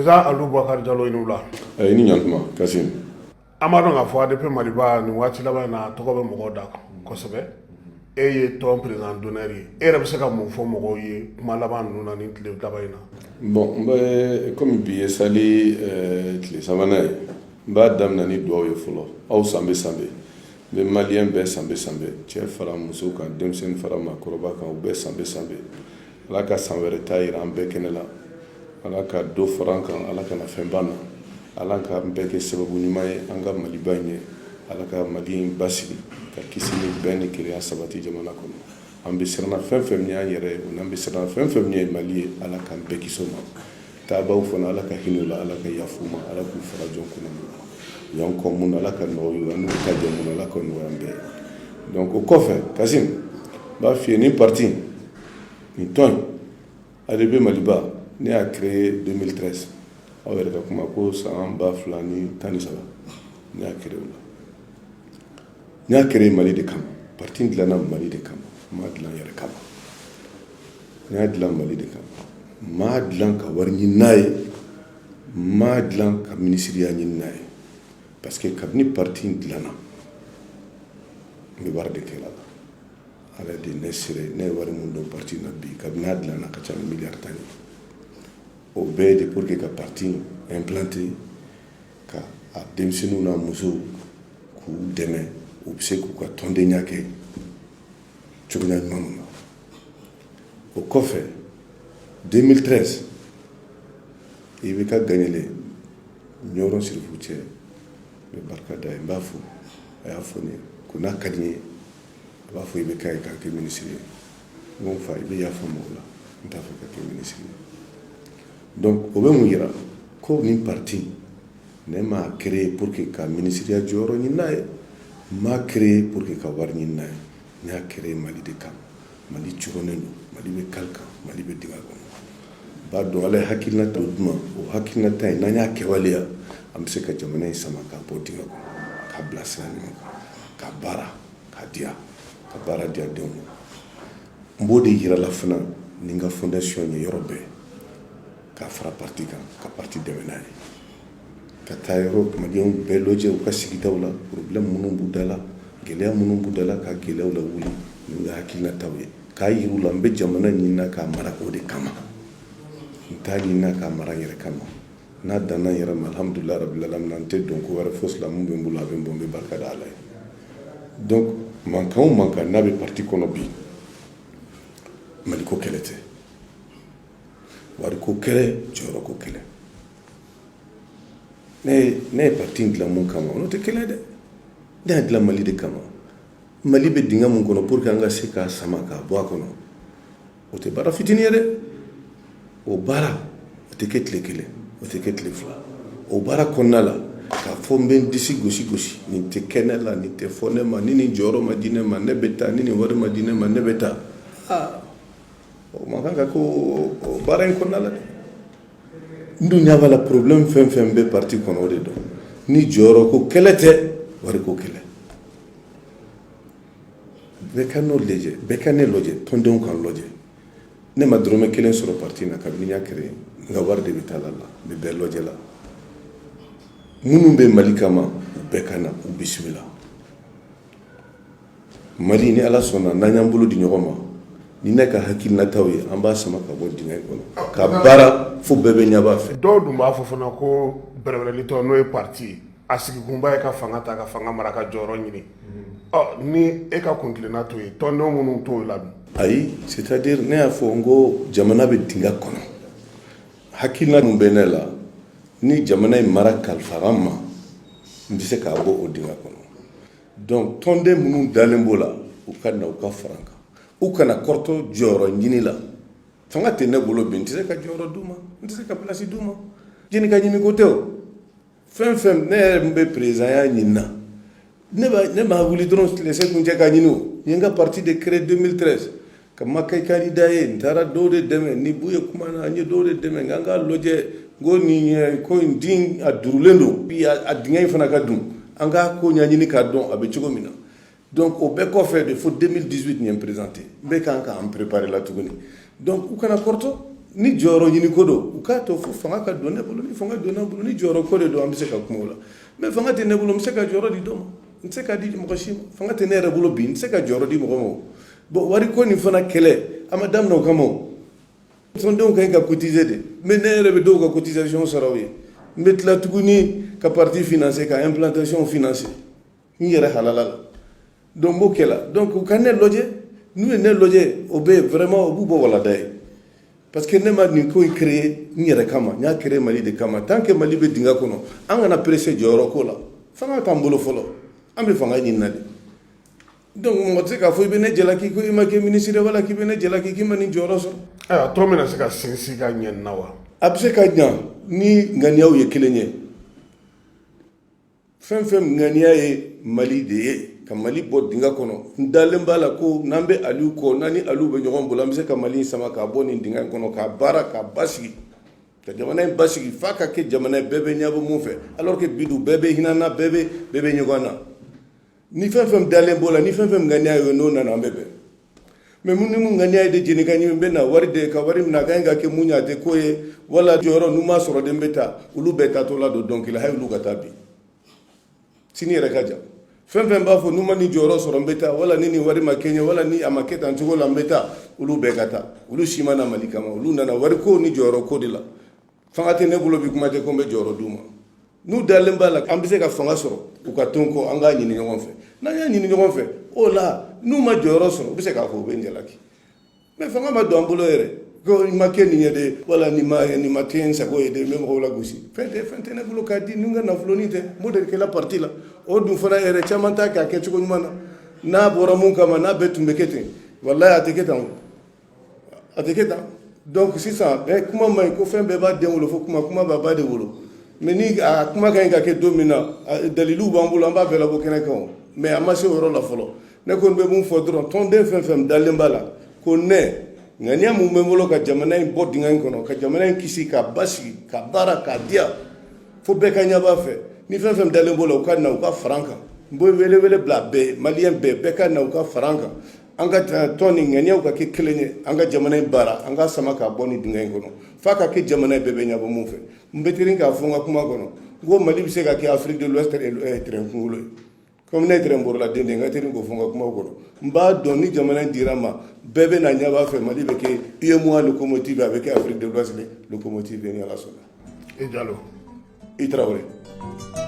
président Alou Boubacar Diallo inula ni ɲantuma Kasim amado nga fo ADP Maliba ni wati laban na togo be mogo da kosɛbɛ e ye ton président d'honneur ye e yɛrɛ bɛ se ka mun fɔ mɔgɔw ye kuma laban ninnu na ni tile laban in na. bon n bɛ comme bi ye sali tile sabanan ye n b'a daminɛ ni dugawu ye fɔlɔ aw sanbe sanbe n bɛ maliyɛn bɛɛ sanbe sanbe cɛ fara muso kan denmisɛnnin fara maakɔrɔba kan u bɛɛ sanbe sanbe ala ka san wɛrɛ ta yira an bɛɛ kɛnɛ la ala ka dɔ fara an kan ala kana fɛn ban na ala ka n bɛɛ kɛ sababu ɲuman ye an ka maliba in ye ala ka mali in basigi ka kisi ni bɛn ni kelenya sabati jamana kɔnɔ an bɛ siranna fɛn fɛn min y'an yɛrɛ ye o n'an bɛ siranna fɛn fɛn min ye mali ye ala k'an bɛɛ kisi o ma taabaw fana ala ka hinɛ u la ala ka yafa u ma ala k'u fara jɔn kɔnɔ yan kɔ mun na ala ka nɔgɔya u ye an n'u ka jɛ mun na ala ka nɔgɔya an bɛɛ ye donc o kɔfɛ Kasim n b'a f'i ye nin parti nin tɔn ADP Maliba ne y'a créé 2013 aw yɛrɛ ka kuma ko san 2013 ne y'a créé o la ne y'a créé Mali de kama parti dilanna Mali de kama ma dilan yɛrɛ kama ne y'a dilan Mali de kama ma dilan ka wari ɲini n'a ye ma dilan ka minisiriya ɲini n'a ye parce que kabini parti dilanna n bɛ wari de kɛla la ala de ne sere ne wari mun don parti na bi kabini a dilanna ka ca ni miliyari 10 ye o bɛɛ de pour que ka parti implanter ka a denmisɛnninw n'a musow k'u dɛmɛ u bɛ se k'u ka tɔndenya kɛ cogoya ɲuman na o kɔfɛ 2013 i bɛ ka gagnele ɲɔrɔ sirifu cɛ n bɛ barika da ye n b'a fɔ a y'a fɔ ne ye ko n'a ka di n ye a b'a fɔ i bɛ k'a ye k'a kɛ minisiri ye n ko n fa i bɛ yafa mɔgɔw la n t'a fɛ ka kɛ minisiri ye donc o bɛ mun yira ko nin parti ne m'a créé pour que ka minisiriya jɔyɔrɔ ɲini n'a ye m'a créé pour que ka wari ɲini n'a ye ne y'a créé Mali de kama Mali cɔgɔnen don Mali bɛ kali kan Mali bɛ dingɛ kɔnɔ b'a dɔn ala ye hakilinata o duma o hakilinata in n'an y'a kɛwaleya an bɛ se ka jamana in sama k'a bɔ dingɛ kɔnɔ k'a bila sira ɲuman kan ka baara k'a diya ka baara diya denw ma n b'o de yirala fana ni n ka fondation ye yɔrɔ bɛɛ ka fara parti kan ka parti dɛmɛ n'a ye ka taa yɔrɔ maliyɛnw bɛɛ lɔjɛ u ka sigidaw la problème minnu b'u da la gɛlɛya minnu b'u da la ka gɛlɛyaw la wuli n'u ye hakilinataw ye k'a yir'u la n bɛ jamana ɲinina k'a mara o de kama n t'a ɲinina k'a mara n yɛrɛ kama n'a danna n yɛrɛ ma alhamdulilayi rabbil alamin n tɛ dɔn ko wɛrɛ fo silamɛw bɛ n bolo a bɛ n bɔ n bɛ barika da ala ye donc mankan o mankan n'a bɛ parti kɔnɔ bi maliko kɛlɛ tɛ wariko kɛlɛ jɔyɔrɔko kɛlɛ ne ye parti dilan mun kama o tɛ kɛlɛ dɛ ne y'a dilan Mali de kama Mali bɛ dingɛ mun kɔnɔ pour que an ka se k'a sama k'a bɔ a kɔnɔ o tɛ baara fitinin ye dɛ o baara o tɛ kɛ tile kelen o tɛ kɛ tile fila o baara kɔnɔna la k'a fɔ n bɛ n disi gosi gosi nin tɛ kɛ ne la nin tɛ fɔ ne ma ni nin jɔyɔrɔ ma di ne ma ne bɛ taa ni nin wari ma di ne ma ne bɛ taa o man kan ka ko baara in kɔnɔna la dɛ n dun ɲɛ b'a la problème fɛn fɛn bɛ parti kɔnɔ o de dɔn ni jɔyɔrɔ ko kɛlɛ tɛ wari ko kɛlɛ bɛɛ ka n'o lajɛ bɛɛ ka ne lajɛ tɔndenw kan lajɛ ne ma dɔrɔmɛ kelen sɔrɔ parti na kabini n y'a créé n ka wari de bɛ taa la n bɛ bɛɛ lajɛ la minnu bɛ Mali kama u bɛɛ ka na u bisimila Mali ni ala sɔnna n'an y'an bolo di ɲɔgɔn ma ni ne ka hakilinataw ye an b'a sama ka bɔ dingɛ kɔnɔ ka baara fo bɛɛ bɛ ɲɛ b'a fɛ dɔw dun b'a fɔ fana ko bɛrɛbɛrɛlitɔ n'o ye parti a sigikunba ye ka fanga ta ka fanga mara ka jɔyɔrɔ ɲini ni e ka kuntilenna to ye tɔndenw minnu t'o la dun ayi c'est-à-dire ne y'a fɔ n ko jamana bɛ dingɛ kɔnɔ hakilina min bɛ ne la ni jamana in mara kalifara n ma n bɛ se k'a bɔ o dingɛ kɔnɔ donc tɔnden minnu dalen b'o la u ka na u ka fara n kan u kana kɔrɔtɔ jɔyɔrɔ ɲini la fanga tɛ ne bolo bi n tɛ se ka jɔyɔrɔ d'u ma n tɛ se ka place d'u ma jeni ka ɲini ko tɛ o fɛn fɛn ne yɛrɛ min bɛ présidenya ɲini na ne ma wuli dɔrɔn tilese kun cɛ ka ɲini o n ye n ka parti de créé 2013 ka ma kɛ candidat ye n taara dɔw de dɛmɛ ni bu ye kuma na n ye dɔw de dɛmɛ nka n k'a lajɛ ko nin ko in din a durulen don bi a dingɛ in fana ka dun an k'a ko ɲɛɲini k'a dɔn a bɛ cogo min na donc au bɛɛ kɔfɛ de fo 2018 n ye n présenté n bɛ kan k'an préparer la tuguni donc u kana kɔrɔtɔ ni jɔyɔrɔ ɲini ko don u k'a to fo fanga ka don ne bolo ni fanga donna bolo ni jɔyɔrɔ ko de don an bɛ se ka kuma o la mais fanga tɛ ne bolo n bɛ se ka jɔyɔrɔ di dɔ ma n tɛ se ka di mɔgɔ si ma fanga tɛ ne yɛrɛ bolo bi n tɛ se ka jɔyɔrɔ di mɔgɔ ma o bon wari ko nin fana kɛlɛ a ma daminɛ o kama o tɔndenw ka ɲi ka cotiser de mais ne yɛrɛ bɛ dɔw ka cotisation sara o ye n bɛ tila tuguni ka parti financer ka implantation financer n yɛrɛ halala la donc n b'o kɛ la donc u ka ne lajɛ n'u ye ne lajɛ o bɛ vraiment o b'u bɔ walada ye parce que ne ma nin ko in créer n yɛrɛ kama n y'a créer Mali de kama tant que Mali bɛ dingɛ kɔnɔ an kana presser jɔyɔrɔ ko la fanga t'an bolo fɔlɔ an bɛ fanga ɲini na de donc mɔgɔ tɛ se k'a fɔ i bɛ ne jalaki ko i ma kɛ ministre wala k'i bɛ ne jalaki k'i ma nin jɔyɔrɔ sɔrɔ. ayiwa tɔ bɛna se ka sinsin ka ɲɛ nin na wa. a bɛ se ka ɲa ni ŋaniyaw ye kelen ye fɛn fɛn ŋaniya ye Mali de ye ka Mali bɔ dingɛ kɔnɔ n dalen b'a la ko n'an bɛ Aliyu kɔ n'an ni Aliyu bɛ ɲɔgɔn bolo an bɛ se ka Mali in sama k'a bɔ nin dingɛ in kɔnɔ k'a baara k'a basigi ka jamana in basigi f'a ka kɛ jamana ye bɛɛ bɛ ɲɛbɔ mun fɛ alors que bi dun bɛɛ bɛ hinɛ na bɛɛ bɛ ɲɔgɔn na ni fɛn fɛn dalen b'o la ni fɛn fɛn ŋaniya ye n'o nana an bɛ bɛn mais mun ni mun ŋaniya ye de jeni ka ɲimi n bɛ na wari de ka wari minɛ a ka ɲi ka kɛ mun ye a tɛ ko ye wala jɔyɔrɔ n'u m'a sɔrɔ de n bɛ taa olu bɛɛ taatɔ la don dɔnkili la hali olu ka taa bi sini yɛrɛ ka jan fɛn fɛn b'a fɔ n'u ma ni jɔyɔrɔ sɔrɔ n bɛ taa wala ni nin wari ma kɛ n ye wala ni a ma kɛ tan cogo la n bɛ taa olu bɛɛ ka taa olu si ma na Mali kama olu nana wari ko ni jɔyɔrɔ ko de la fanga tɛ ne bolo bi kuma tɛ ko n bɛ jɔyɔrɔ d'u ma n'u dalen b'a la an bɛ se ka fanga sɔrɔ u ka to n kɔ an k'a ɲini ɲɔgɔn fɛ n'an y'a ɲini ɲɔgɔn fɛ o la n'u ma jɔyɔrɔ sɔrɔ u bɛ se k'a fɔ u bɛ n jalaki mais fanga ma don an bolo yɛrɛ ko i ma kɛ nin ye de wala nin ma kɛ n sago ye de n bɛ mɔgɔw lagosi fɛn tɛ ne bolo k'a di ni n ka nafolonin tɛ n b'o de kɛla parti la o dun fana yɛrɛ caman t'a kɛ a kɛcogo ɲuman na n'a bɔra mun kama n'a bɛɛ tun bɛ kɛ ten walayi a tɛ kɛ tan o a tɛ kɛ tan donc sisan kuma ma ɲi ko fɛn bɛɛ b'a den wolo fo kuma b'a ba de wolo mais ni a kuma ka ɲi ka kɛ don min na daliliw b'an bolo an b'a bɛɛ labɔ kɛnɛ kan o mais a ma se o yɔrɔ la fɔlɔ ne kɔni bɛ mun fɔ dɔrɔn tɔnden fɛn fɛn dalen b'a la ko ne ŋaniya mun bɛ n bolo ka jamana in bɔ dingɛ in kɔnɔ ka jamana in kisi k'a basigi ka baara k'a diya fo bɛɛ ka ɲɛ b'a fɛ ni fɛn fɛn dalen b'o la u ka na u ka fara an kan n bɛ wele bila bɛɛ maliyɛn bɛɛ ka na u ka fara an kan an ka tɔn ni ŋaniyaw ka kɛ kelen ye an ka jamana in baara an ka sama k'a bɔ nin dingɛ in kɔnɔ f'a ka kɛ jamana in bɛɛ bɛ ɲɛbɔ mun fɛ n bɛ tirin k'a fɔ n ka kuma kɔnɔ n ko Mali bɛ se ka kɛ Afrique de l'Ouest terrain kunkolo ye comme ne terrain bɔrɔla den n ka tirin k'o fɔ n ka kuma kɔnɔ n b'a dɔn ni jamana in dira n ma bɛɛ bɛ na ɲɛ b'a fɛ Mali bɛ kɛ UEMOA locomotive a bɛ kɛ Afrique de l'Ouest locomotive ye ni Ala sɔnna. i Jalo. i Traoré.